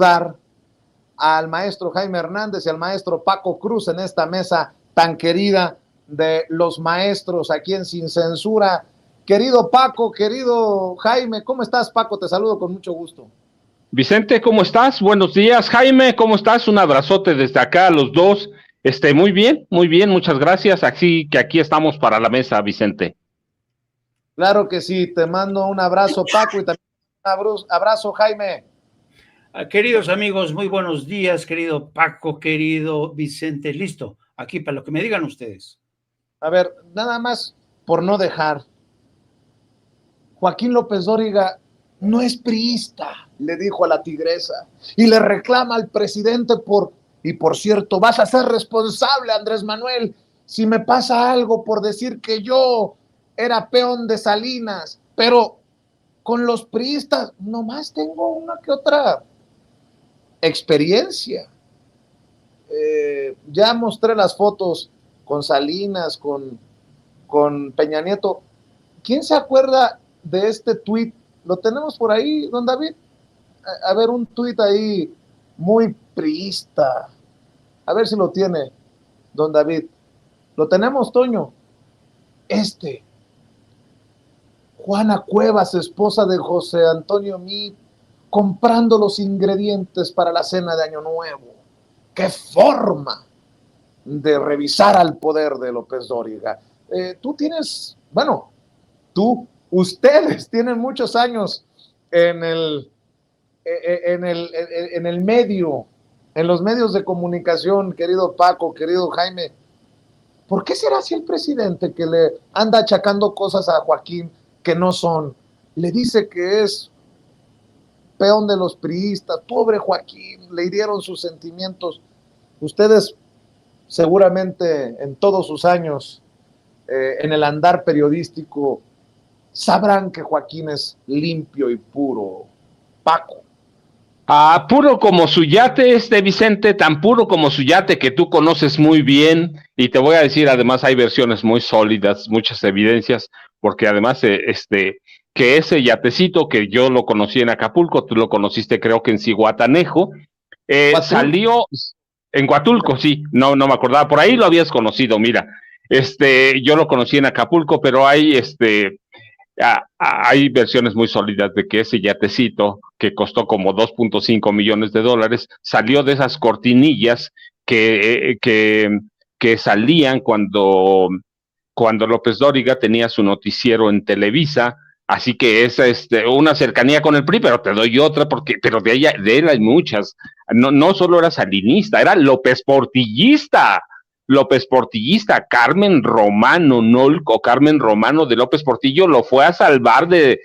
saludar al maestro Jaime Hernández y al maestro Paco Cruz en esta mesa tan querida de los maestros aquí en Sin Censura. Querido Paco, querido Jaime, ¿cómo estás, Paco? Te saludo con mucho gusto. Vicente, ¿cómo estás? Buenos días. Jaime, ¿cómo estás? Un abrazote desde acá a los dos. Muy bien, muchas gracias. Así que aquí estamos para la mesa, Vicente. Claro que sí, te mando un abrazo, Paco, y también un abrazo, Jaime. Queridos amigos, muy buenos días, querido Paco, querido Vicente. Listo, aquí para lo que me digan ustedes. A ver, nada más por no dejar. Joaquín López Dóriga no es priista, le dijo a la tigresa, y le reclama al presidente y por cierto, vas a ser responsable, Andrés Manuel, si me pasa algo por decir que yo era peón de Salinas, pero con los priistas nomás tengo una que otra experiencia. Ya mostré las fotos con Salinas, con Peña Nieto. ¿Quién se acuerda de este tuit? ¿Lo tenemos por ahí, don David? A ver, un tuit ahí muy priista. A ver si lo tiene, don David. ¿Lo tenemos, Toño? Juana Cuevas, esposa de José Antonio Meade, comprando los ingredientes para la cena de Año Nuevo. ¡Qué forma de revisar al poder de López Dóriga! Ustedes tienen muchos años en el medio, en los medios de comunicación, querido Paco, querido Jaime. ¿Por qué será así el presidente que le anda achacando cosas a Joaquín que no son? Le dice que es peón de los priistas, pobre Joaquín, le hirieron sus sentimientos. Ustedes seguramente en todos sus años en el andar periodístico sabrán que Joaquín es limpio y puro. Paco. Puro como su yate, Vicente, tan puro como su yate que tú conoces muy bien, y te voy a decir, además hay versiones muy sólidas, muchas evidencias, porque además que ese yatecito que yo lo conocí en Acapulco, tú lo conociste creo que en Zihuatanejo, salió en Huatulco, sí, no me acordaba, por ahí lo habías conocido, mira, yo lo conocí en Acapulco, pero hay hay versiones muy sólidas de que ese yatecito, que costó como 2.5 millones de dólares, salió de esas cortinillas que salían cuando López Dóriga tenía su noticiero en Televisa. Así que esa es una cercanía con el PRI, pero te doy otra, pero de él hay muchas. No solo era salinista, era López Portillista. Carmen Romano Nolc, o Carmen Romano de López Portillo, lo fue a salvar de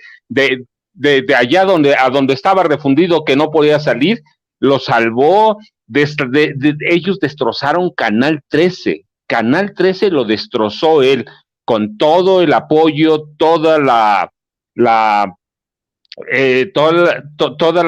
allá a donde estaba refundido, que no podía salir, lo salvó. Ellos destrozaron Canal 13 lo destrozó él, con todo el apoyo, toda la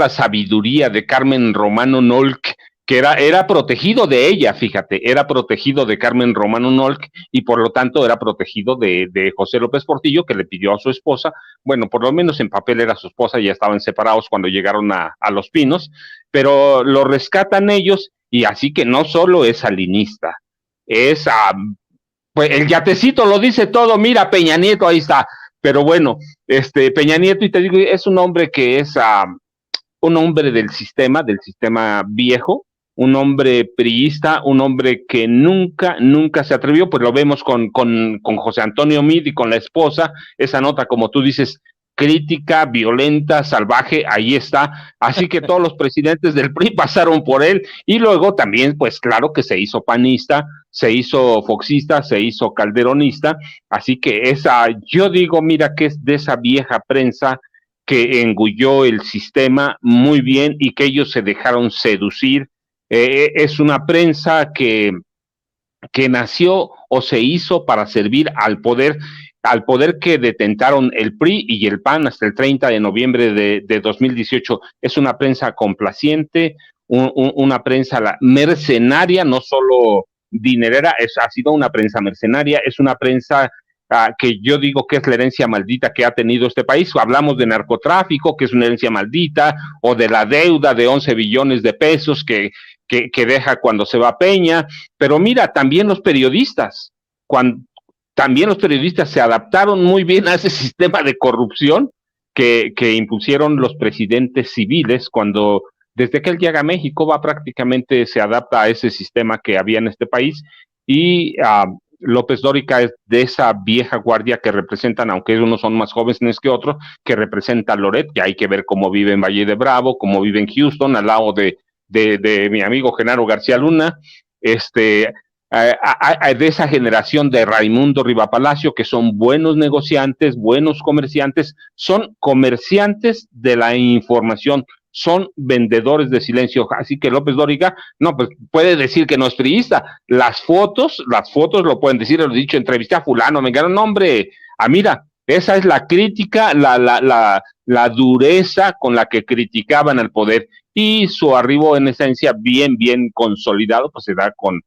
sabiduría de Carmen Romano Nolc, que era protegido de ella, fíjate, era protegido de Carmen Romano Nolc, y por lo tanto era protegido de José López Portillo, que le pidió a su esposa, bueno, por lo menos en papel era su esposa, ya estaban separados cuando llegaron a Los Pinos, pero lo rescatan ellos, y así que no solo es salinista, pues el yatecito lo dice todo. Mira, Peña Nieto, ahí está, pero bueno, Peña Nieto, y te digo, es un hombre que es un hombre del sistema viejo, un hombre priista, un hombre que nunca se atrevió, pues lo vemos con José Antonio Meade y con la esposa, esa nota, como tú dices, crítica, violenta, salvaje, ahí está. Así que todos los presidentes del PRI pasaron por él, y luego también, pues claro que se hizo panista, se hizo foxista, se hizo calderonista. Así que yo digo, mira, que es de esa vieja prensa que engulló el sistema muy bien y que ellos se dejaron seducir. Es una prensa que nació o se hizo para servir al poder que detentaron el PRI y el PAN hasta el 30 de noviembre de 2018. Es una prensa complaciente, una prensa mercenaria, no solo dinerera, ha sido una prensa mercenaria, es una prensa que yo digo que es la herencia maldita que ha tenido este país. Hablamos de narcotráfico, que es una herencia maldita, o de la deuda de 11 billones de pesos que deja cuando se va Peña, pero mira, también los periodistas, también los periodistas se adaptaron muy bien a ese sistema de corrupción que impusieron los presidentes civiles cuando desde que él llega a México va prácticamente se adapta a ese sistema que había en este país y López Dóriga es de esa vieja guardia que representan, aunque unos son más jóvenes que otros, que representa a Loret, que hay que ver cómo vive en Valle de Bravo, cómo vive en Houston, al lado de mi amigo Genaro García Luna, de esa generación de Raimundo Riva Palacio, que son buenos negociantes, buenos comerciantes, son comerciantes de la información, son vendedores de silencio, así que López Dóriga, no, pues puede decir que no es priista, las fotos lo pueden decir, lo he dicho, entrevisté a fulano, me engañaron, no hombre, mira, esa es la crítica, la dureza con la que criticaban al poder, y su arribo en esencia bien consolidado, pues se da con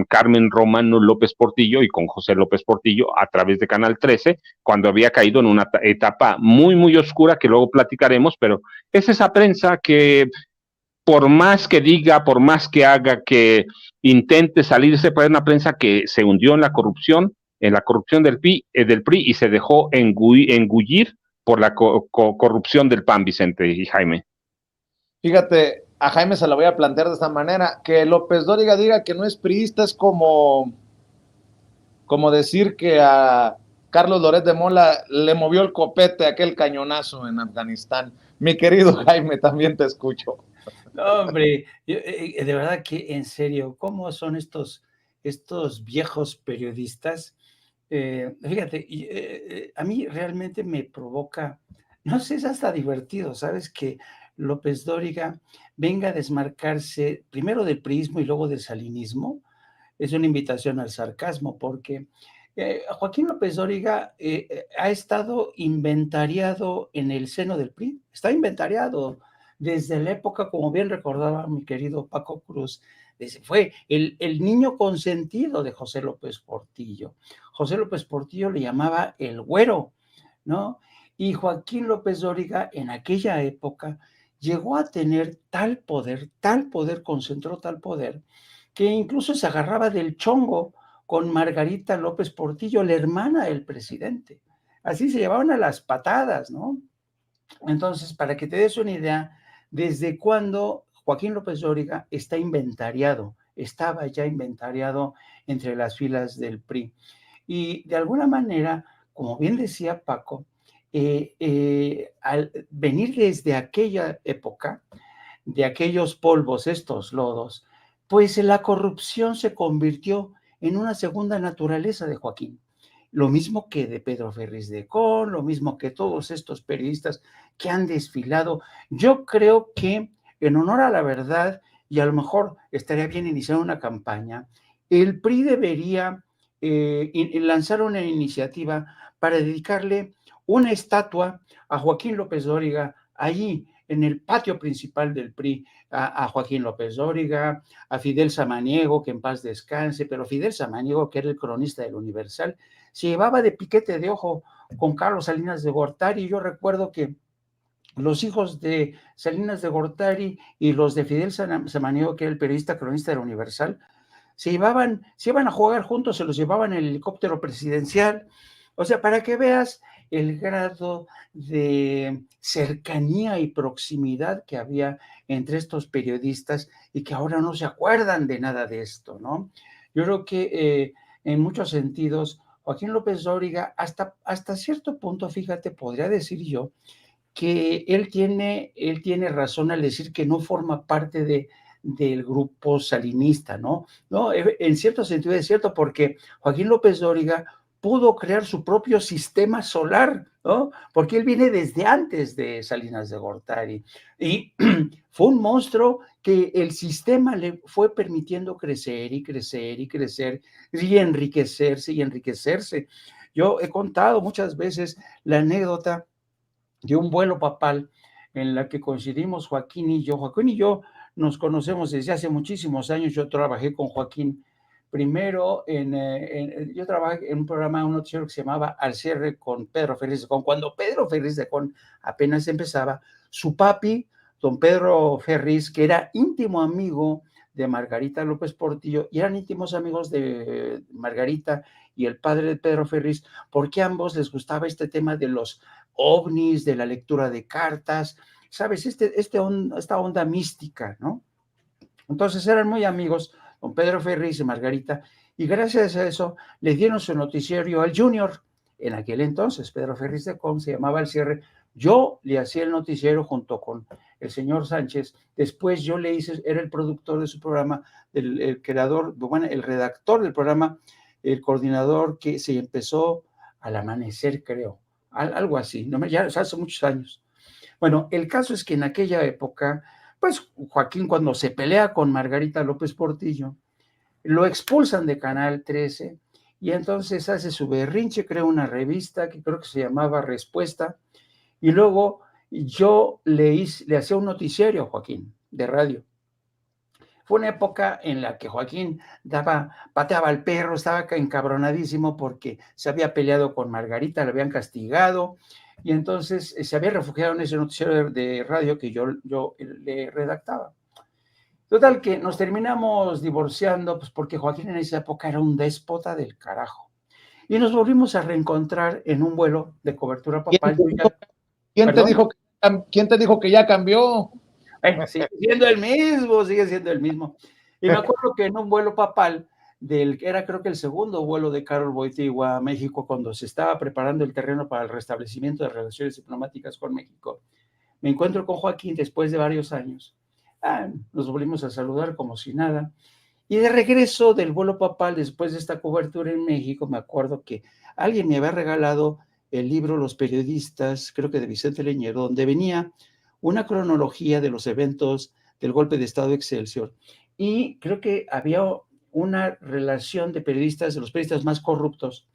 Carmen Romano López Portillo y con José López Portillo a través de Canal 13, cuando había caído en una etapa muy oscura que luego platicaremos, pero es esa prensa que por más que diga, por más que haga, que intente salirse, pues es una prensa que se hundió en la corrupción del PRI y se dejó engullir por la corrupción del PAN, Vicente y Jaime. Fíjate, a Jaime se la voy a plantear de esta manera, que López Dóriga diga que no es priista es como decir que a Carlos Loret de Mola le movió el copete aquel cañonazo en Afganistán. Mi querido Jaime, también te escucho. No, hombre, de verdad que en serio, ¿cómo son estos viejos periodistas? Fíjate, a mí realmente me provoca, no sé, es hasta divertido, ¿sabes? Que López Dóriga venga a desmarcarse primero del priismo y luego del salinismo. Es una invitación al sarcasmo, porque Joaquín López Dóriga ha estado inventariado en el seno del PRI, está inventariado desde la época, como bien recordaba mi querido Paco Cruz, fue el niño consentido de José López Portillo. José López Portillo le llamaba el güero, ¿no? Y Joaquín López Dóriga en aquella época llegó a tener tal poder, concentró tal poder, que incluso se agarraba del chongo con Margarita López Portillo, la hermana del presidente. Así se llevaban a las patadas, ¿no? Entonces, para que te des una idea, desde cuándo Joaquín López Dóriga estaba ya inventariado entre las filas del PRI. Y de alguna manera, como bien decía Paco, al venir desde aquella época, de aquellos polvos, estos lodos, pues la corrupción se convirtió en una segunda naturaleza de Joaquín. Lo mismo que de Pedro Ferriz de Con, lo mismo que todos estos periodistas que han desfilado. Yo creo que en honor a la verdad, y a lo mejor estaría bien iniciar una campaña, el PRI debería lanzar una iniciativa para dedicarle una estatua a Joaquín López Dóriga allí en el patio principal del PRI, a Joaquín López Dóriga, a Fidel Samaniego, que en paz descanse, pero Fidel Samaniego, que era el cronista del Universal, se llevaba de piquete de ojo con Carlos Salinas de Gortari. Yo recuerdo que los hijos de Salinas de Gortari y los de Fidel Samaniego, que era el periodista cronista del Universal, se iban a jugar juntos, se los llevaban en el helicóptero presidencial. O sea, para que veas el grado de cercanía y proximidad que había entre estos periodistas y que ahora no se acuerdan de nada de esto, ¿no? Yo creo que en muchos sentidos, Joaquín López Dóriga, hasta cierto punto, fíjate, podría decir yo, que él tiene razón al decir que no forma parte del grupo salinista, ¿no? No, en cierto sentido es cierto, porque Joaquín López Dóriga pudo crear su propio sistema solar, ¿no? Porque él viene desde antes de Salinas de Gortari y fue un monstruo que el sistema le fue permitiendo crecer y crecer y crecer y enriquecerse y enriquecerse. Yo he contado muchas veces la anécdota de un vuelo papal en la que coincidimos Joaquín y yo. Joaquín y yo nos conocemos desde hace muchísimos años. Yo trabajé con Joaquín Primero, yo trabajé en un programa, un noticiero que se llamaba Al Cierre con Pedro Ferriz de Con. Cuando Pedro Ferriz de Con apenas empezaba, su papi, don Pedro Ferriz, que era íntimo amigo de Margarita López Portillo, y eran íntimos amigos de Margarita y el padre de Pedro Ferriz, porque a ambos les gustaba este tema de los ovnis, de la lectura de cartas, ¿sabes? Esta onda mística, ¿no? Entonces eran muy amigos, don Pedro Ferriz y Margarita, y gracias a eso le dieron su noticiero al Junior. En aquel entonces, Pedro Ferriz de Con se llamaba El Cierre. Yo le hacía el noticiero junto con el señor Sánchez. Después yo le hice, era el productor de su programa, el creador, bueno, el redactor del programa, el coordinador que se empezó al amanecer, creo, algo así, no, ya hace muchos años. Bueno, el caso es que en aquella época, pues Joaquín, cuando se pelea con Margarita López Portillo, lo expulsan de Canal 13 y entonces hace su berrinche, crea una revista que creo que se llamaba Respuesta, y luego yo le hacía un noticiario a Joaquín de radio. Fue una época en la que Joaquín pateaba al perro, estaba encabronadísimo porque se había peleado con Margarita, le habían castigado, y entonces se había refugiado en ese noticiero de radio que yo le redactaba. Total, que nos terminamos divorciando, pues porque Joaquín en esa época era un déspota del carajo. Y nos volvimos a reencontrar en un vuelo de cobertura papal. ¿Quién te dijo que ya cambió? Sigue siendo el mismo, sigue siendo el mismo. Y me acuerdo que en un vuelo papal, era creo que el segundo vuelo de Karol Wojtyła a México, cuando se estaba preparando el terreno para el restablecimiento de relaciones diplomáticas con México, me encuentro con Joaquín después de varios años. Nos volvimos a saludar como si nada. Y de regreso del vuelo papal, después de esta cobertura en México, me acuerdo que alguien me había regalado el libro Los Periodistas, creo que de Vicente Leñero, donde venía una cronología de los eventos del golpe de Estado Excelsior. Y creo que había una relación de periodistas, de los periodistas más corruptos.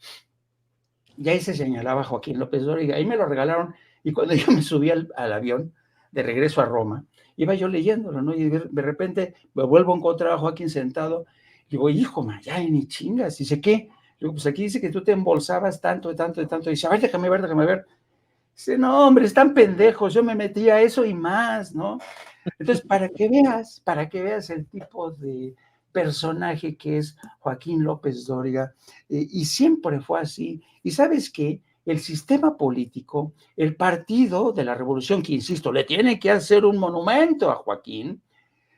Y ahí se señalaba Joaquín López Dóriga. Ahí me lo regalaron. Y cuando yo me subí al avión de regreso a Roma, iba yo leyéndolo, ¿no? Y de repente me vuelvo a encontrar a Joaquín sentado. Y digo, hijo, ya ni chingas. Dice, ¿qué? Digo, pues aquí dice que tú te embolsabas tanto. Y dice, a ver, déjame ver. Dice, no, hombre, están pendejos, yo me metí a eso y más, ¿no? Entonces, para que veas el tipo de personaje que es Joaquín López Dóriga, y siempre fue así. Y ¿sabes qué? El sistema político, el Partido de la Revolución, que insisto, le tiene que hacer un monumento a Joaquín,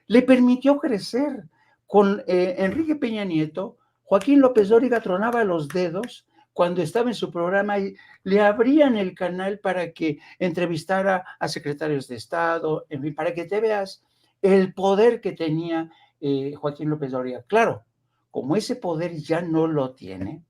le permitió crecer. Con Enrique Peña Nieto, Joaquín López Dóriga tronaba los dedos cuando estaba en su programa y le abrían el canal para que entrevistara a secretarios de Estado, en fin, para que te veas el poder que tenía Joaquín López Dóriga. Claro, como ese poder ya no lo tiene,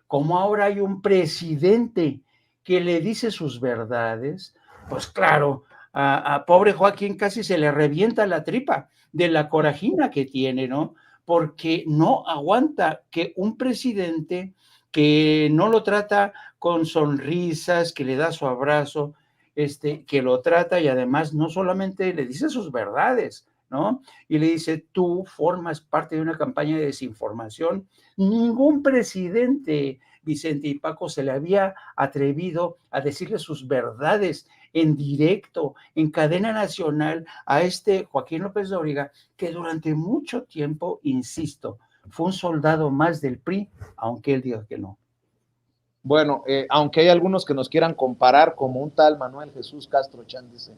como ahora hay un presidente que le dice sus verdades, pues claro, a pobre Joaquín casi se le revienta la tripa de la corajina que tiene, ¿no? Porque no aguanta que un presidente que no lo trata con sonrisas, que le da su abrazo, que lo trata y además no solamente le dice sus verdades, ¿no? Y le dice, tú formas parte de una campaña de desinformación. Ningún presidente, Vicente y Paco, se le había atrevido a decirle sus verdades en directo, en cadena nacional, a Joaquín López Dóriga, que durante mucho tiempo, insisto, fue un soldado más del PRI, aunque él diga que no. Bueno, aunque hay algunos que nos quieran comparar, como un tal Manuel Jesús Castro Chan, dice,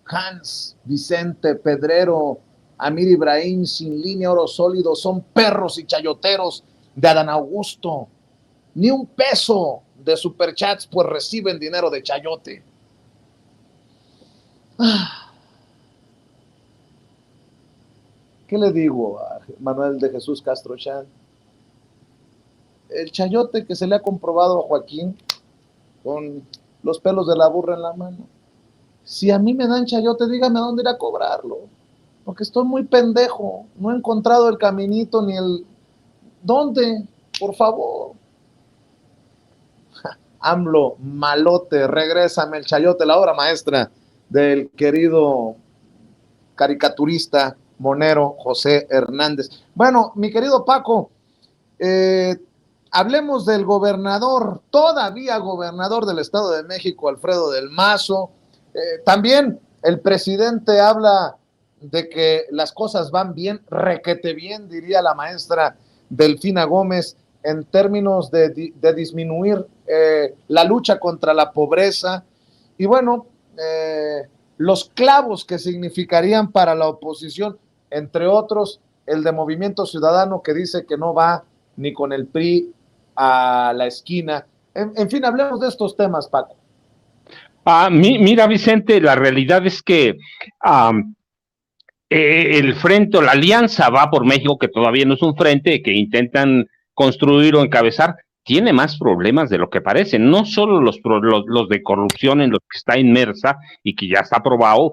Hans, Vicente, Pedrero, Amir Ibrahim, Sin Línea, Oro Sólido, son perros y chayoteros de Adán Augusto. Ni un peso de superchats, pues reciben dinero de chayote. ¿Qué le digo a Manuel de Jesús Castro Chan? El chayote que se le ha comprobado a Joaquín con los pelos de la burra en la mano. Si a mí me dan chayote, dígame a dónde ir a cobrarlo, porque estoy muy pendejo, no he encontrado el caminito ni el... ¿Dónde? Por favor. AMLO, malote, regrésame el chayote, la obra maestra del querido caricaturista monero José Hernández. Bueno, mi querido Paco, Eh, hablemos del gobernador, todavía gobernador del Estado de México, Alfredo del Mazo. También el presidente habla de que las cosas van bien, requete bien, diría la maestra Delfina Gómez, en términos de disminuir la lucha contra la pobreza. Y bueno, los clavos que significarían para la oposición, entre otros, el de Movimiento Ciudadano, que dice que no va ni con el PRI a la esquina. En fin, hablemos de estos temas, Paco. Mira, Vicente, la realidad es que el frente o la alianza Va por México, que todavía no es un frente, que intentan construir o encabezar, tiene más problemas de lo que parece. No solo los de corrupción en los que está inmersa y que ya está aprobado,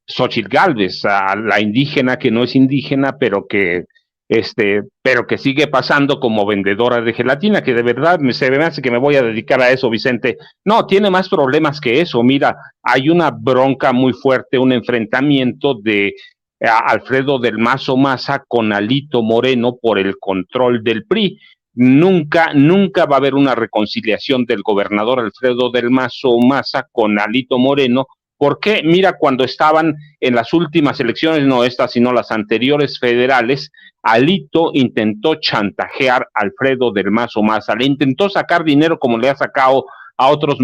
Xochitl Gálvez, a la indígena que no es indígena, pero que sigue pasando como vendedora de gelatina, que de verdad se me hace que me voy a dedicar a eso, Vicente. No, tiene más problemas que eso. Mira, hay una bronca muy fuerte, un enfrentamiento de Alfredo del Mazo Maza con Alito Moreno por el control del PRI. Nunca va a haber una reconciliación del gobernador Alfredo del Mazo Maza con Alito Moreno. ¿Por qué? Mira, cuando estaban en las últimas elecciones, no estas, sino las anteriores federales, Alito intentó chantajear a Alfredo del Mazo Maza, le intentó sacar dinero como le ha sacado a otros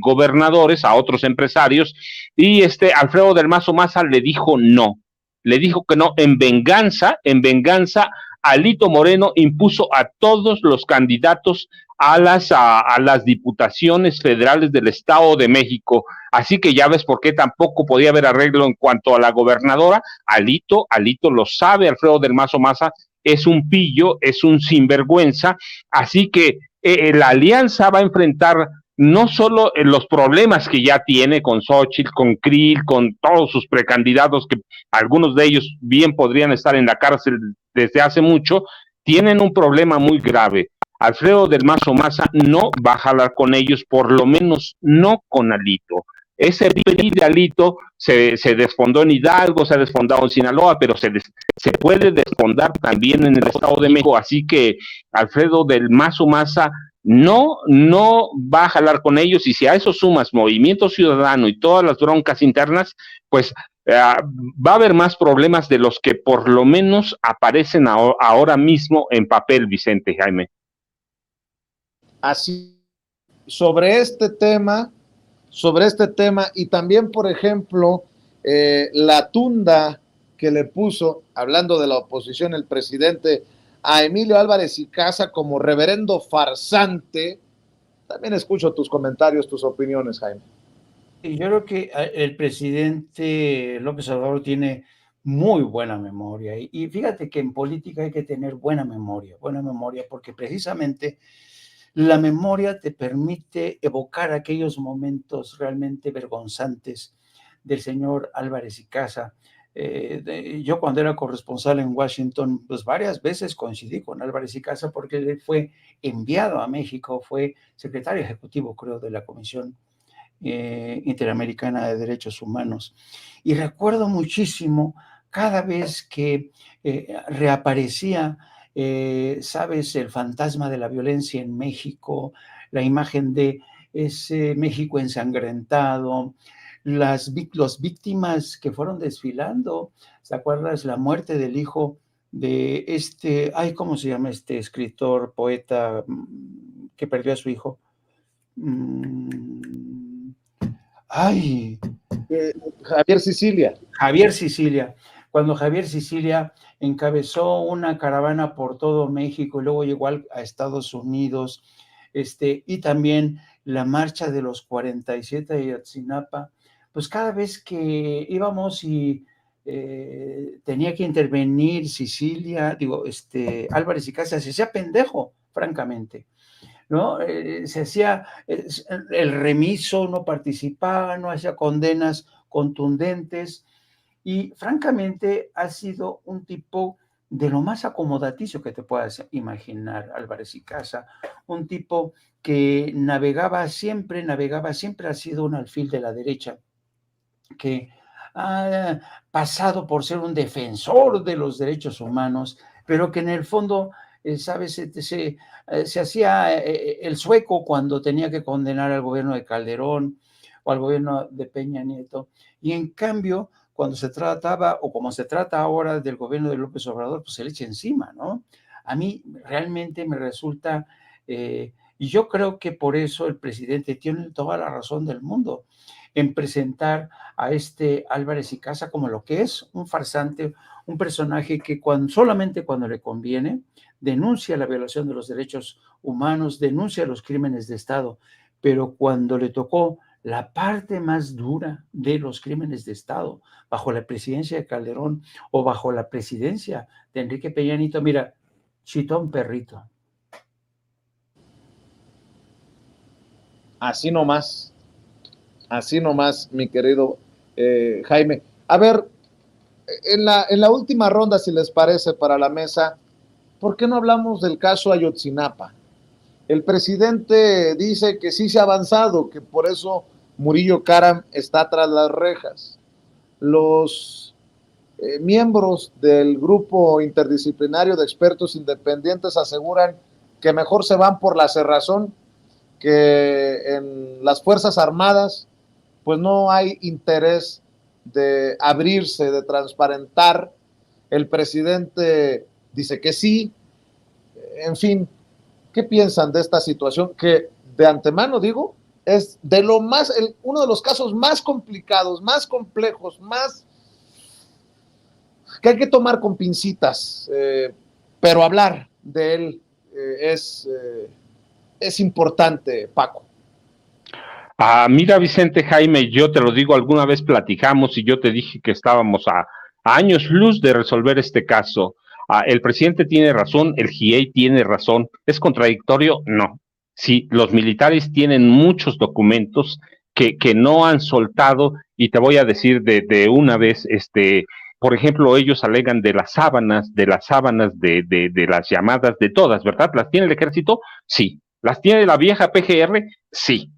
gobernadores, a otros empresarios, y Alfredo del Mazo Maza le dijo que no, en venganza, Alito Moreno impuso a todos los candidatos a las diputaciones federales del Estado de México. Así que ya ves por qué tampoco podía haber arreglo en cuanto a la gobernadora. Alito lo sabe, Alfredo del Mazo Maza es un pillo, es un sinvergüenza, así que la alianza va a enfrentar no solo los problemas que ya tiene con Xochitl, con Krill, con todos sus precandidatos, que algunos de ellos bien podrían estar en la cárcel desde hace mucho, tienen un problema muy grave. Alfredo del Mazo Maza no va a jalar con ellos, por lo menos no con Alito. Ese PRI de Alito se desfondó en Hidalgo, se ha desfondado en Sinaloa, pero se puede desfondar también en el Estado de México, así que Alfredo del Mazo Maza no va a jalar con ellos, y si a eso sumas Movimiento Ciudadano y todas las broncas internas, pues va a haber más problemas de los que por lo menos aparecen ahora mismo en papel, Vicente Jaime. Así, sobre este tema y también, por ejemplo, la tunda que le puso, hablando de la oposición, el presidente a Emilio Álvarez y Casa como reverendo farsante. También escucho tus comentarios, tus opiniones, Jaime. Y yo creo que el presidente López Obrador tiene muy buena memoria. Y fíjate que en política hay que tener buena memoria, porque precisamente la memoria te permite evocar aquellos momentos realmente vergonzantes del señor Álvarez y Casa. Yo cuando era corresponsal en Washington, pues varias veces coincidí con Álvarez y Casa porque él fue enviado a México, fue secretario ejecutivo, creo, de la Comisión Interamericana de Derechos Humanos. Y recuerdo muchísimo cada vez que reaparecía, sabes, el fantasma de la violencia en México, la imagen de ese México ensangrentado, los víctimas que fueron desfilando. ¿Te acuerdas? La muerte del hijo de ¿cómo se llama este escritor, poeta que perdió a su hijo? Javier Sicilia. Javier Sicilia. Cuando Javier Sicilia encabezó una caravana por todo México y luego llegó a Estados Unidos, y también la marcha de los 47 de Ayotzinapa, pues cada vez que íbamos y tenía que intervenir Sicilia, Álvarez y Casa, se hacía pendejo, francamente, ¿no? Se hacía el remiso, no participaba, no hacía condenas contundentes, y francamente ha sido un tipo de lo más acomodaticio que te puedas imaginar, Álvarez y Casa, un tipo que navegaba siempre ha sido un alfil de la derecha, que ha pasado por ser un defensor de los derechos humanos, pero que en el fondo, ¿sabes? Se hacía el sueco cuando tenía que condenar al gobierno de Calderón o al gobierno de Peña Nieto, y en cambio, cuando se trataba, o como se trata ahora del gobierno de López Obrador, pues se le echa encima, ¿no? A mí realmente me resulta, y yo creo que por eso el presidente tiene toda la razón del mundo en presentar a este Álvarez y Casa como lo que es, un farsante, un personaje que solamente cuando le conviene denuncia la violación de los derechos humanos, denuncia los crímenes de Estado, pero cuando le tocó la parte más dura de los crímenes de Estado, bajo la presidencia de Calderón o bajo la presidencia de Enrique Peña Nieto, mira, chitón perrito. Así nomás, mi querido Jaime. A ver, en la última ronda, si les parece, para la mesa, ¿por qué no hablamos del caso Ayotzinapa? El presidente dice que sí se ha avanzado, que por eso Murillo Karam está tras las rejas. Los miembros del grupo interdisciplinario de expertos independientes aseguran que mejor se van por la cerrazón, que en las Fuerzas Armadas pues no hay interés de abrirse, de transparentar. El presidente dice que sí. En fin, ¿qué piensan de esta situación? Que de antemano digo, es de lo más, uno de los casos más complicados, más complejos, más que hay que tomar con pincitas, pero hablar de él es importante, Paco. Mira, Vicente, Jaime, yo te lo digo, alguna vez platicamos y yo te dije que estábamos a años luz de resolver este caso. El presidente tiene razón, el GIEI tiene razón. ¿Es contradictorio? No. Sí, los militares tienen muchos documentos que no han soltado, y te voy a decir de una vez, por ejemplo, ellos alegan de las sábanas, de las llamadas, de todas, ¿verdad? ¿Las tiene el ejército? Sí. ¿Las tiene la vieja PGR? Sí.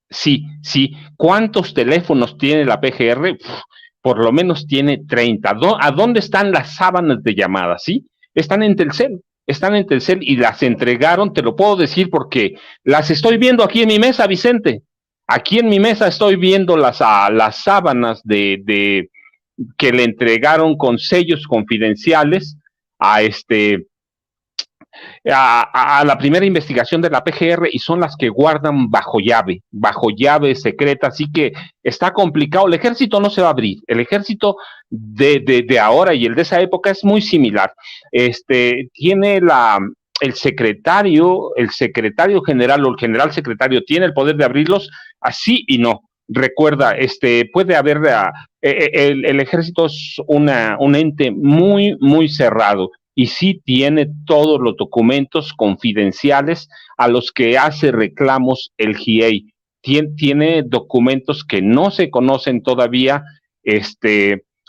Sí, sí. ¿Cuántos teléfonos tiene la PGR? Por lo menos tiene 30. ¿A dónde están las sábanas de llamadas? ¿Sí? Están en Telcel y las entregaron, te lo puedo decir porque las estoy viendo aquí en mi mesa, Vicente. Aquí en mi mesa estoy viendo las sábanas que le entregaron con sellos confidenciales a a la primera investigación de la PGR, y son las que guardan bajo llave secreta, así que está complicado. El ejército no se va a abrir, el ejército de ahora y el de esa época es muy similar. Tiene el secretario general o el general secretario tiene el poder de abrirlos, así y no. Recuerda, puede haber, el ejército es un ente muy, muy cerrado, y sí tiene todos los documentos confidenciales a los que hace reclamos el GIEI. Tiene documentos que no se conocen todavía,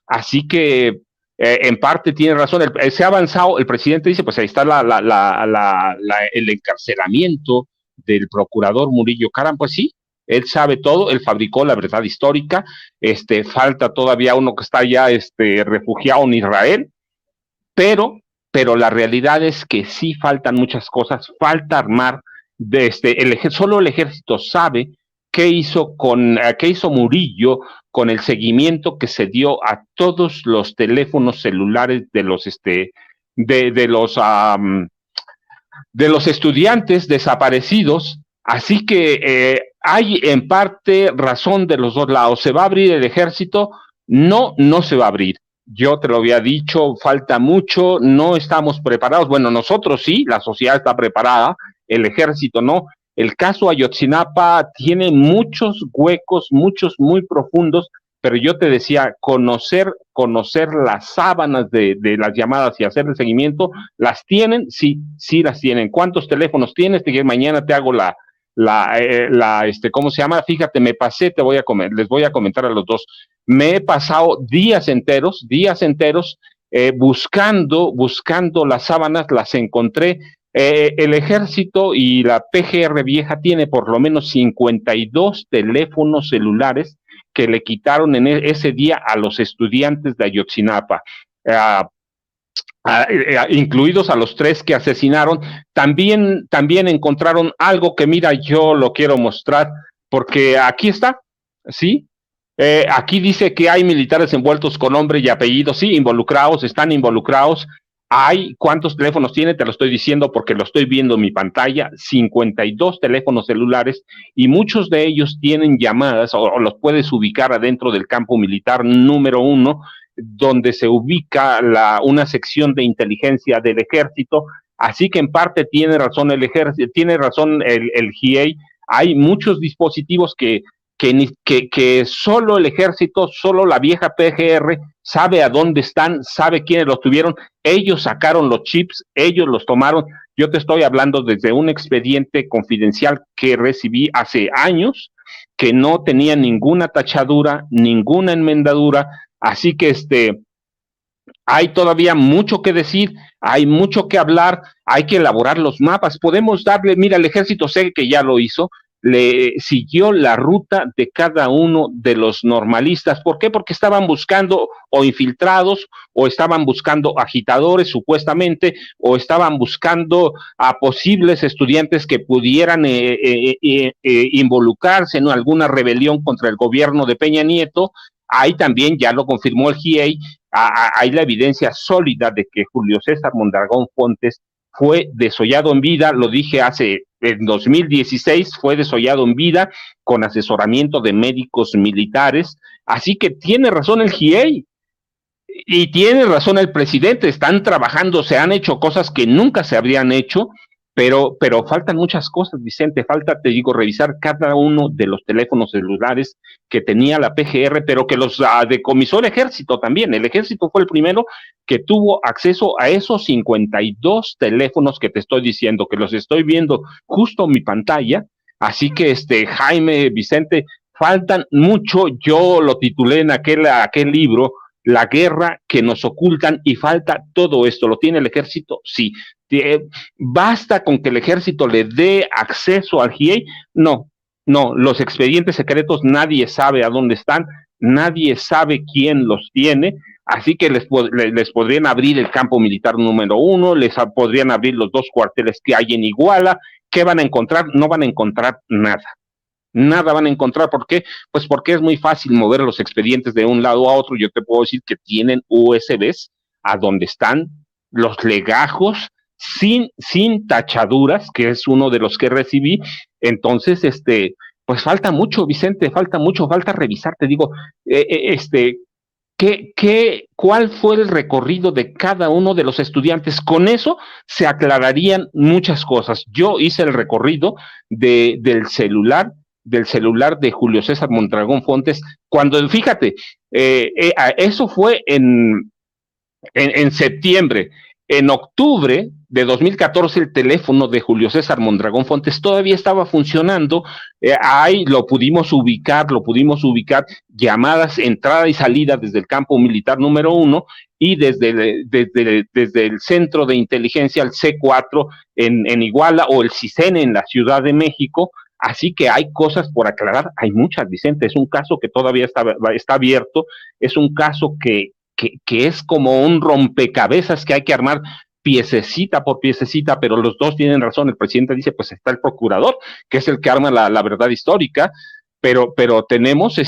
así que en parte tiene razón. Se ha avanzado, el presidente dice, pues ahí está el encarcelamiento del procurador Murillo Karam. Pues sí, él sabe todo, él fabricó la verdad histórica. Falta todavía uno que está ya refugiado en Israel, pero la realidad es que sí faltan muchas cosas, falta armar, solo el ejército sabe qué hizo Murillo con el seguimiento que se dio a todos los teléfonos celulares de los estudiantes desaparecidos. Así que hay en parte razón de los dos lados. ¿Se va a abrir el ejército? No, no se va a abrir. Yo te lo había dicho, falta mucho, no estamos preparados. Bueno, nosotros sí, la sociedad está preparada, el ejército no. El caso Ayotzinapa tiene muchos huecos, muchos muy profundos, pero yo te decía, conocer las sábanas de las llamadas y hacer el seguimiento, ¿las tienen? Sí, sí las tienen. ¿Cuántos teléfonos tienes? Mañana te hago ¿cómo se llama? Fíjate, me pasé, les voy a comentar a los dos. Me he pasado días enteros, buscando las sábanas, las encontré. El ejército y la PGR vieja tiene por lo menos 52 teléfonos celulares que le quitaron en ese día a los estudiantes de Ayotzinapa. incluidos a los 3 que asesinaron. También encontraron algo que, mira, yo lo quiero mostrar, porque aquí está, ¿sí? Aquí dice que hay militares envueltos con nombre y apellido, sí, involucrados, están involucrados. Hay, ¿cuántos teléfonos tiene? Te lo estoy diciendo porque lo estoy viendo en mi pantalla, 52 teléfonos celulares, y muchos de ellos tienen llamadas, o los puedes ubicar adentro del campo militar número 1, donde se ubica una sección de inteligencia del ejército. Así que en parte tiene razón el ejército, tiene razón el GIEI. Hay muchos dispositivos que solo el ejército, solo la vieja PGR sabe a dónde están, sabe quiénes los tuvieron. Ellos sacaron los chips, ellos los tomaron. Yo te estoy hablando desde un expediente confidencial que recibí hace años, que no tenía ninguna tachadura, ninguna enmendadura. Así que hay todavía mucho que decir, hay mucho que hablar, hay que elaborar los mapas. Podemos darle, mira, el ejército sé que ya lo hizo, le siguió la ruta de cada uno de los normalistas. ¿Por qué? Porque estaban buscando o infiltrados, o estaban buscando agitadores supuestamente, o estaban buscando a posibles estudiantes que pudieran involucrarse en alguna rebelión contra el gobierno de Peña Nieto. Ahí también ya lo confirmó el GIEI, hay la evidencia sólida de que Julio César Mondragón Fontes fue desollado en vida. Lo dije en 2016, fue desollado en vida con asesoramiento de médicos militares. Así que tiene razón el GIEI y tiene razón el presidente. Están trabajando, se han hecho cosas que nunca se habrían hecho, pero faltan muchas cosas, Vicente. Falta, te digo, revisar cada uno de los teléfonos celulares que tenía la PGR, pero que los decomisó el ejército también. El ejército fue el primero que tuvo acceso a esos 52 teléfonos que te estoy diciendo, que los estoy viendo justo en mi pantalla. Así que, Jaime, Vicente, faltan mucho. Yo lo titulé en aquel libro, La guerra que nos ocultan, y falta todo esto. ¿Lo tiene el ejército? Sí. ¿Basta con que el ejército le dé acceso al GIEI? No, los expedientes secretos nadie sabe a dónde están, nadie sabe quién los tiene. Así que les podrían abrir el campo militar número 1, les podrían abrir los 2 cuarteles que hay en Iguala. ¿Qué van a encontrar? No van a encontrar nada. Nada van a encontrar. ¿Por qué? Pues porque es muy fácil mover los expedientes de un lado a otro. Yo te puedo decir que tienen USBs a donde están los legajos sin tachaduras, que es uno de los que recibí. Entonces, pues falta mucho, Vicente, falta mucho, falta revisar. Te digo, ¿cuál fue el recorrido de cada uno de los estudiantes? Con eso se aclararían muchas cosas. Yo hice el recorrido del celular de Julio César Mondragón Fontes, cuando, fíjate, eso fue en septiembre. En octubre de 2014 el teléfono de Julio César Mondragón Fontes todavía estaba funcionando. Ahí lo pudimos ubicar, llamadas, entrada y salida desde el campo militar número 1 y desde el centro de inteligencia, el C4 en Iguala, o el CISEN en la Ciudad de México. Así que hay cosas por aclarar, hay muchas, Vicente. Es un caso que todavía está abierto, es un caso que es como un rompecabezas que hay que armar piececita por piececita, pero los dos tienen razón. El presidente dice, pues está el procurador, que es el que arma la verdad histórica, pero tenemos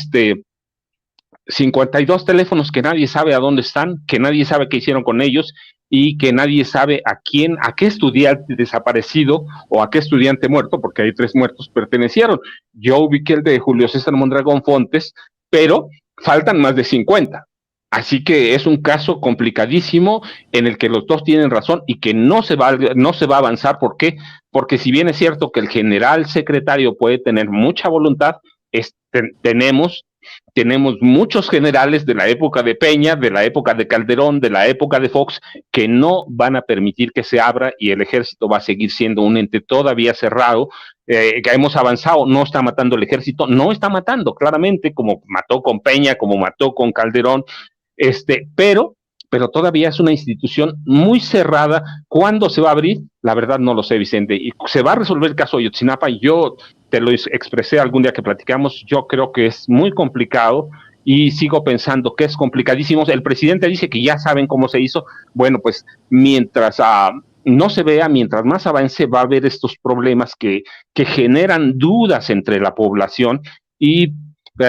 52 teléfonos que nadie sabe a dónde están, que nadie sabe qué hicieron con ellos, y que nadie sabe a qué estudiante desaparecido o a qué estudiante muerto, porque hay 3 muertos, pertenecieron. Yo ubiqué el de Julio César Mondragón Fontes, pero faltan más de 50. Así que es un caso complicadísimo en el que los dos tienen razón y que no se va a avanzar. ¿Por qué? Porque si bien es cierto que el general secretario puede tener mucha voluntad, tenemos muchos generales de la época de Peña, de la época de Calderón, de la época de Fox, que no van a permitir que se abra, y el ejército va a seguir siendo un ente todavía cerrado. Que hemos avanzado, no está matando el ejército, no está matando claramente, como mató con Peña, como mató con Calderón, pero todavía es una institución muy cerrada. ¿Cuándo se va a abrir? La verdad no lo sé, Vicente. Y se va a resolver el caso de Ayotzinapa. Yo te lo expresé algún día que platicamos. Yo creo que es muy complicado y sigo pensando que es complicadísimo. El presidente dice que ya saben cómo se hizo. Bueno, pues mientras no se vea, mientras más avance, va a haber estos problemas que generan dudas entre la población y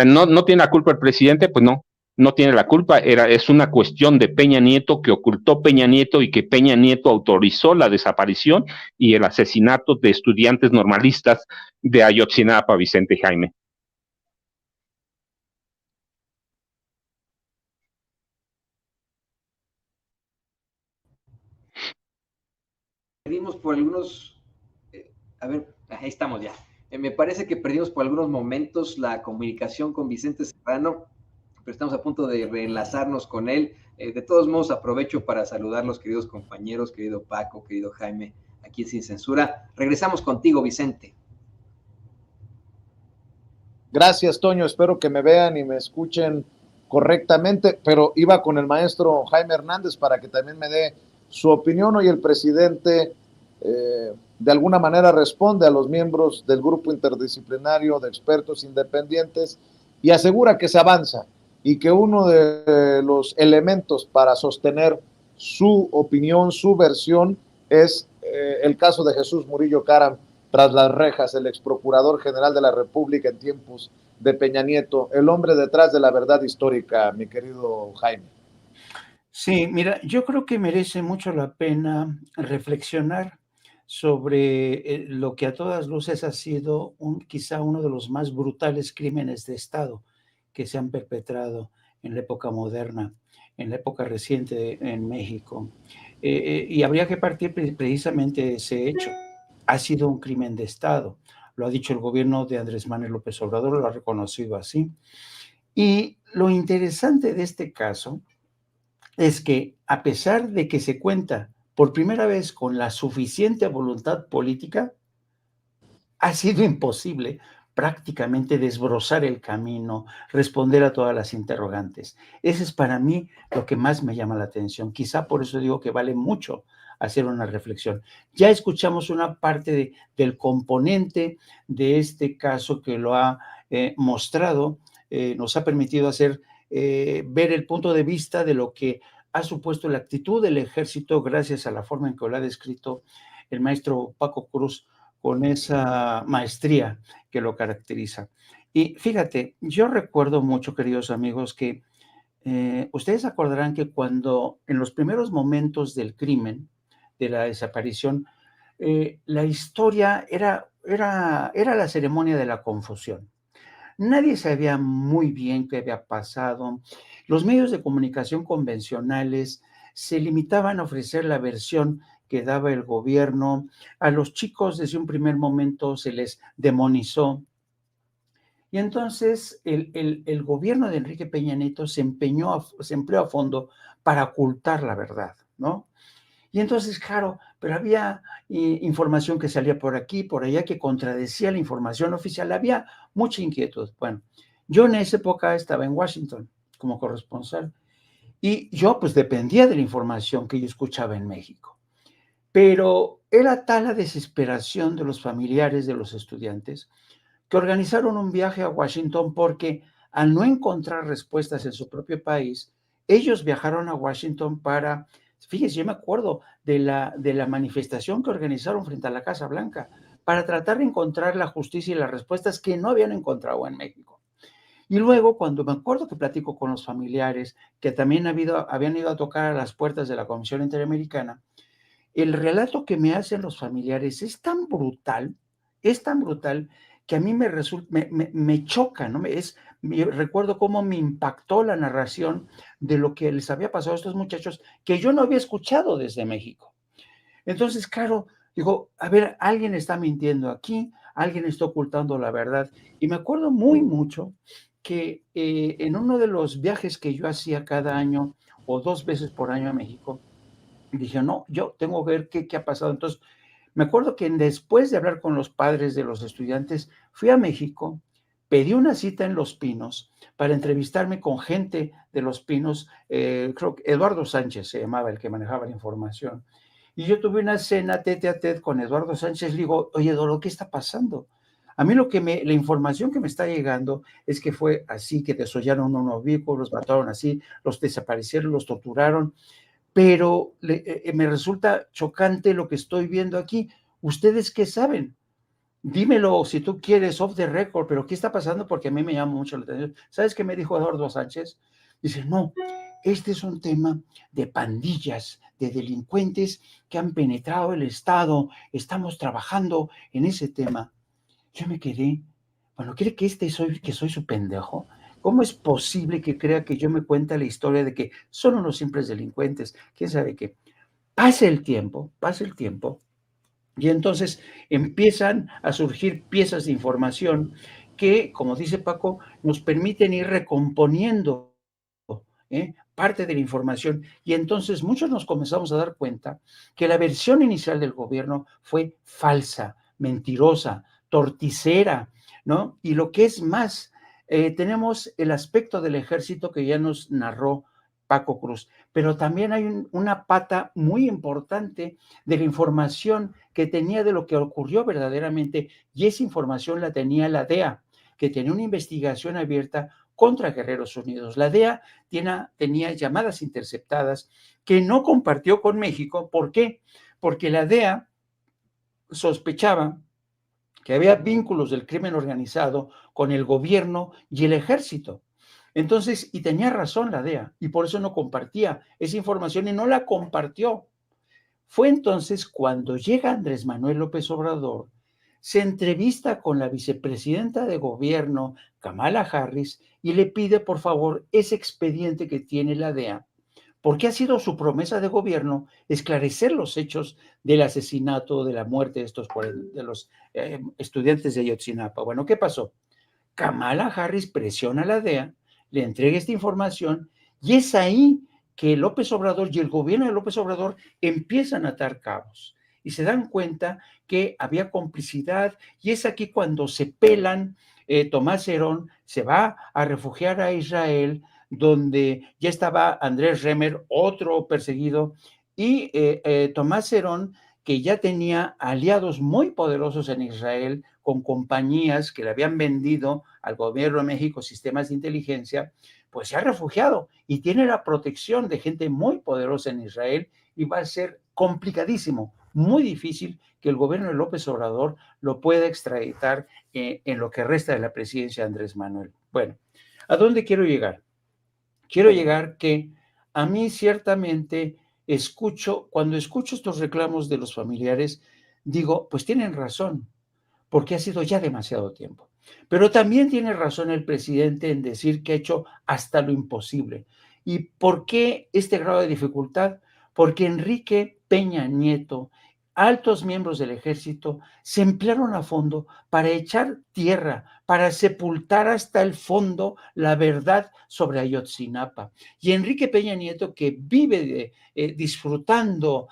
no tiene la culpa el presidente, pues no tiene la culpa, es una cuestión de Peña Nieto, que ocultó Peña Nieto y que Peña Nieto autorizó la desaparición y el asesinato de estudiantes normalistas de Ayotzinapa, Vicente Jaime. Perdimos por algunos, a ver, ahí estamos ya. Me parece que perdimos por algunos momentos la comunicación con Vicente Serrano, pero estamos a punto de reenlazarnos con él. De todos modos, aprovecho para saludar a los queridos compañeros, querido Paco, querido Jaime, aquí Sin Censura. Regresamos contigo, Vicente. Gracias, Toño. Espero que me vean y me escuchen correctamente, pero iba con el maestro Jaime Hernández para que también me dé su opinión. Hoy el presidente de alguna manera responde a los miembros del grupo interdisciplinario de expertos independientes y asegura que se avanza y que uno de los elementos para sostener su opinión, su versión, es el caso de Jesús Murillo Caram tras las rejas, el ex procurador general de la República en tiempos de Peña Nieto, el hombre detrás de la verdad histórica, mi querido Jaime. Sí, mira, yo creo que merece mucho la pena reflexionar sobre lo que a todas luces ha sido quizá uno de los más brutales crímenes de Estado que se han perpetrado en la época moderna, en la época reciente en México. Y habría que partir precisamente de ese hecho. Ha sido un crimen de Estado. Lo ha dicho el gobierno de Andrés Manuel López Obrador, lo ha reconocido así. Y lo interesante de este caso es que, a pesar de que se cuenta por primera vez con la suficiente voluntad política, ha sido imposible prácticamente desbrozar el camino, responder a todas las interrogantes. Ese es para mí lo que más me llama la atención. Quizá por eso digo que vale mucho hacer una reflexión. Ya escuchamos una parte del componente de este caso que lo ha mostrado, nos ha permitido hacer ver el punto de vista de lo que ha supuesto la actitud del ejército gracias a la forma en que lo ha descrito el maestro Paco Cruz con esa maestría que lo caracteriza. Y fíjate, yo recuerdo mucho, queridos amigos, que ustedes acordarán que cuando en los primeros momentos del crimen, de la desaparición, la historia era la ceremonia de la confusión. Nadie sabía muy bien qué había pasado. Los medios de comunicación convencionales se limitaban a ofrecer la versión que daba el gobierno. A los chicos desde un primer momento se les demonizó. Y entonces el gobierno de Enrique Peña Nieto se empleó a fondo para ocultar la verdad, ¿no? Y entonces, claro, pero había información que salía por aquí, por allá, que contradecía la información oficial. Había mucha inquietud. Bueno, yo en esa época estaba en Washington como corresponsal y yo pues dependía de la información que yo escuchaba en México. Pero era tal la desesperación de los familiares de los estudiantes que organizaron un viaje a Washington porque al no encontrar respuestas en su propio país, ellos viajaron a Washington para, fíjense, yo me acuerdo de la manifestación que organizaron frente a la Casa Blanca para tratar de encontrar la justicia y las respuestas que no habían encontrado en México. Y luego, cuando me acuerdo que platico con los familiares que también habían ido a tocar a las puertas de la Comisión Interamericana, el relato que me hacen los familiares es tan brutal que a mí me choca, ¿no? Yo recuerdo cómo me impactó la narración de lo que les había pasado a estos muchachos que yo no había escuchado desde México. Entonces, claro, digo, a ver, alguien está mintiendo aquí, alguien está ocultando la verdad. Y me acuerdo muy mucho que en uno de los viajes que yo hacía cada año o 2 veces por año a México, dije, no, yo tengo que ver qué ha pasado. Entonces, me acuerdo que después de hablar con los padres de los estudiantes, fui a México, pedí una cita en Los Pinos para entrevistarme con gente de Los Pinos, creo que Eduardo Sánchez se llamaba el que manejaba la información. Y yo tuve una cena tete a tete con Eduardo Sánchez, le digo, oye, Eduardo, ¿qué está pasando? A mí la información que me está llegando es que fue así, que desollaron unos vehículos, los mataron así, los desaparecieron, los torturaron, pero me resulta chocante lo que estoy viendo aquí. ¿Ustedes qué saben? Dímelo si tú quieres off the record, pero ¿qué está pasando? Porque a mí me llama mucho la atención. ¿Sabes qué me dijo Eduardo Sánchez? Dice, no, este es un tema de pandillas, de delincuentes que han penetrado el Estado. Estamos trabajando en ese tema. Yo me quedé, bueno, ¿cree que que soy su pendejo? ¿Cómo es posible que crea que yo me cuenta la historia de que son unos simples delincuentes? ¿Quién sabe qué? Pasa el tiempo, y entonces empiezan a surgir piezas de información que, como dice Paco, nos permiten ir recomponiendo parte de la información. Y entonces muchos nos comenzamos a dar cuenta que la versión inicial del gobierno fue falsa, mentirosa, torticera, ¿no? Y lo que es más, tenemos el aspecto del ejército que ya nos narró Paco Cruz, pero también hay una pata muy importante de la información que tenía de lo que ocurrió verdaderamente, y esa información la tenía la DEA, que tenía una investigación abierta contra Guerreros Unidos. La DEA tenía llamadas interceptadas que no compartió con México. ¿Por qué? Porque la DEA sospechaba que había vínculos del crimen organizado con el gobierno y el ejército. Entonces, y tenía razón la DEA, y por eso no compartía esa información y no la compartió. Fue entonces cuando llega Andrés Manuel López Obrador, se entrevista con la vicepresidenta de gobierno, Kamala Harris, y le pide por favor ese expediente que tiene la DEA, porque ha sido su promesa de gobierno esclarecer los hechos del asesinato, de la muerte de los estudiantes de Ayotzinapa. Bueno, ¿qué pasó? Kamala Harris presiona a la DEA, le entrega esta información, y es ahí que López Obrador y el gobierno de López Obrador empiezan a atar cabos y se dan cuenta que había complicidad, y es aquí cuando se pelan. Tomás Herón se va a refugiar a Israel, donde ya estaba Andrés Remer, otro perseguido, y Tomás Herón, que ya tenía aliados muy poderosos en Israel, con compañías que le habían vendido al gobierno de México sistemas de inteligencia, pues se ha refugiado y tiene la protección de gente muy poderosa en Israel, y va a ser complicadísimo, muy difícil que el gobierno de López Obrador lo pueda extraditar en lo que resta de la presidencia de Andrés Manuel. Bueno, ¿a dónde quiero llegar? Quiero llegar que a mí ciertamente cuando escucho estos reclamos de los familiares, digo, pues tienen razón, porque ha sido ya demasiado tiempo. Pero también tiene razón el presidente en decir que ha hecho hasta lo imposible. ¿Y por qué este grado de dificultad? Porque Enrique Peña Nieto, altos miembros del ejército, se emplearon a fondo para echar tierra, para sepultar hasta el fondo la verdad sobre Ayotzinapa. Y Enrique Peña Nieto, que vive disfrutando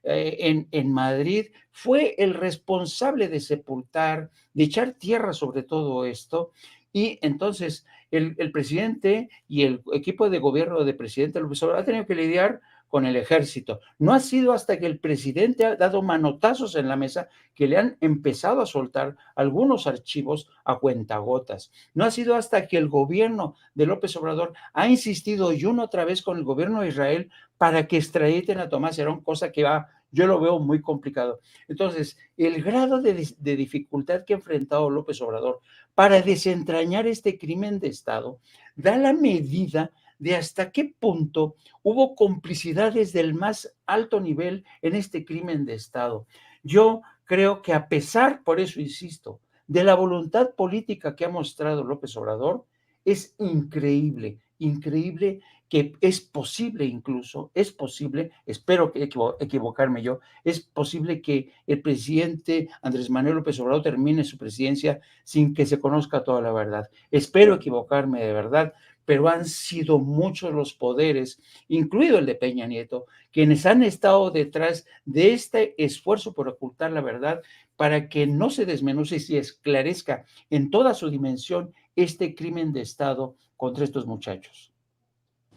en Madrid, fue el responsable de sepultar, de echar tierra sobre todo esto. Y entonces el presidente y el equipo de gobierno del presidente López Obrador ha tenido que lidiar con el ejército. No ha sido hasta que el presidente ha dado manotazos en la mesa que le han empezado a soltar algunos archivos a cuentagotas. No ha sido hasta que el gobierno de López Obrador ha insistido y una otra vez con el gobierno de Israel para que extraditen a Tomás Herón, cosa que yo lo veo muy complicado. Entonces, el grado de dificultad que ha enfrentado López Obrador para desentrañar este crimen de Estado da la medida de hasta qué punto hubo complicidades del más alto nivel en este crimen de Estado. Yo creo que a pesar, por eso insisto, de la voluntad política que ha mostrado López Obrador, es increíble, increíble que es posible incluso, es posible, espero que equivocarme yo, es posible que el presidente Andrés Manuel López Obrador termine su presidencia sin que se conozca toda la verdad. Espero equivocarme de verdad, pero han sido muchos los poderes, incluido el de Peña Nieto, quienes han estado detrás de este esfuerzo por ocultar la verdad para que no se desmenuce y se esclarezca en toda su dimensión este crimen de Estado contra estos muchachos.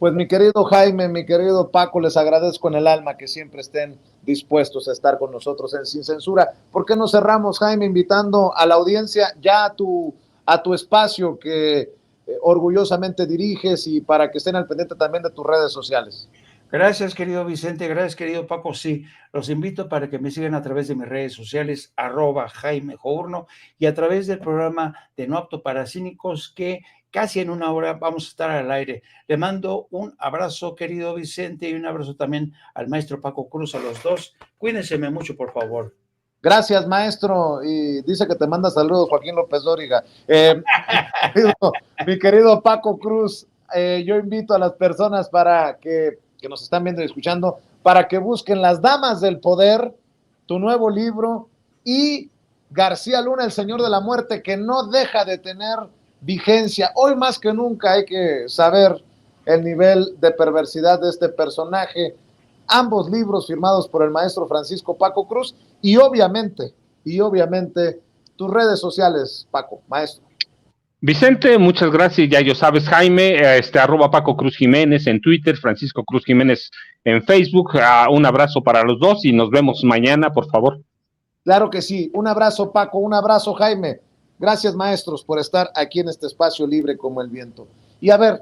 Pues mi querido Jaime, mi querido Paco, les agradezco en el alma que siempre estén dispuestos a estar con nosotros en Sin Censura. ¿Por qué no cerramos, Jaime, invitando a la audiencia ya a tu espacio que orgullosamente diriges y para que estén al pendiente también de tus redes sociales? Gracias, querido Vicente. Gracias, querido Paco. Sí, los invito para que me sigan a través de mis redes sociales, @Jaime Journo, y a través del programa de No Apto para Cínicos, que casi en una hora vamos a estar al aire. Le mando un abrazo, querido Vicente, y un abrazo también al maestro Paco Cruz, a los dos. Cuídense mucho, por favor. Gracias, maestro. Y dice que te manda saludos Joaquín López Dóriga. Mi querido Paco Cruz, yo invito a las personas para que nos están viendo y escuchando, para que busquen Las Damas del Poder, tu nuevo libro, y García Luna, el Señor de la Muerte, que no deja de tener vigencia. Hoy más que nunca hay que saber el nivel de perversidad de este personaje. Ambos libros firmados por el maestro Francisco Paco Cruz y obviamente tus redes sociales, Paco, maestro. Vicente, muchas gracias, ya yo sabes, Jaime, @Paco Cruz Jiménez en Twitter, Francisco Cruz Jiménez en Facebook. Un abrazo para los dos y nos vemos mañana, por favor. Claro que sí, un abrazo, Paco, un abrazo, Jaime. Gracias, maestros, por estar aquí en este espacio libre como el viento. Y a ver,